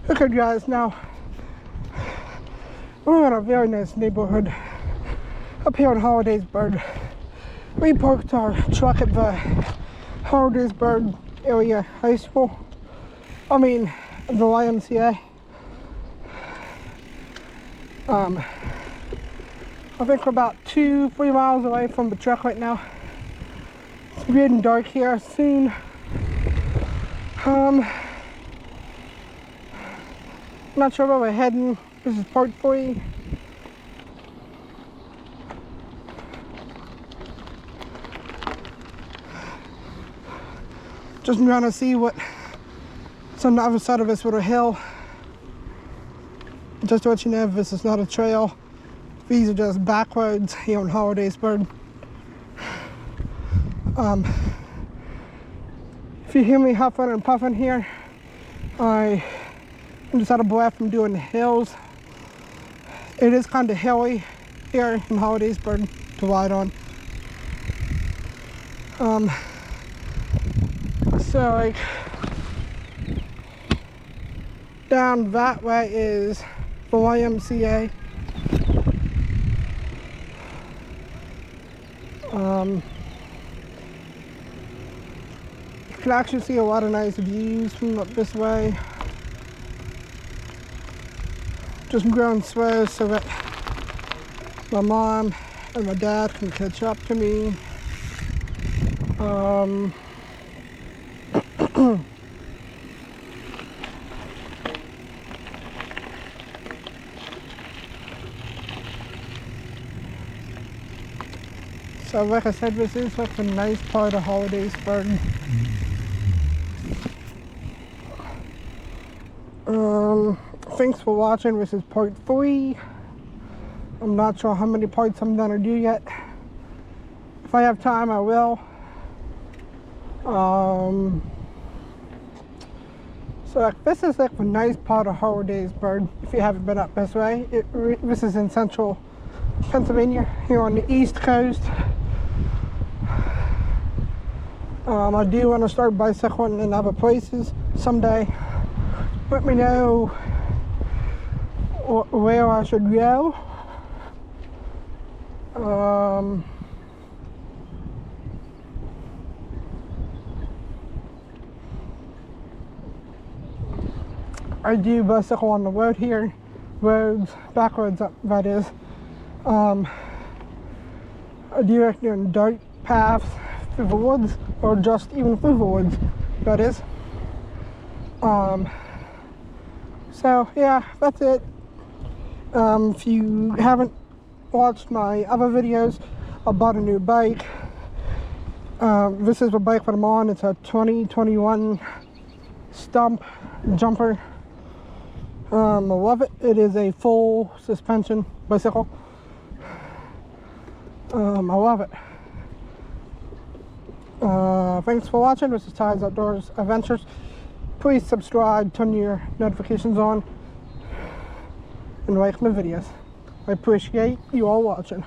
Okay guys, now we're in a very nice neighborhood up here in Hollidaysburg. We parked our truck at the Hollidaysburg area high school. I mean, the YMCA. I think we're about 2-3 miles away from the truck right now. It's getting dark here soon. Not sure where we're heading. This is part 3. Just trying to see what's on the other side of this little hill. Just to let you know, this is not a trail. These are just back roads here in Hollidaysburg. If you hear me huffing and puffing here, I'm just out of breath from doing the hills. It is kind of hilly here in Hollidaysburg to ride on. So like down that way is the YMCA. You can actually see a lot of nice views from up this way. Just going slow so that my mom and my dad can catch up to me. So like I said, this is like a nice part of Hollidaysburg. Thanks for watching. This is part 3. I'm not sure how many parts I'm gonna do yet. If I have time, I will. So like, this is like a nice part of Hollidaysburg. If you haven't been up this way, this is in central Pennsylvania, here on the East Coast. I do want to start bicycling in other places someday. Let me know where I should go. I do bicycle on the road here, back roads, that is. I do like doing dirt paths through the woods, or just even through the woods, that is. So yeah, that's it. If you haven't watched my other videos, I bought a new bike. This is the bike that I'm on. It's a 2021 Stump Jumper. I love it. It is a full suspension bicycle. I love it. Thanks for watching. This is Ty's Outdoors Adventures. Please subscribe, turn your notifications on, and like my videos. I appreciate you all watching.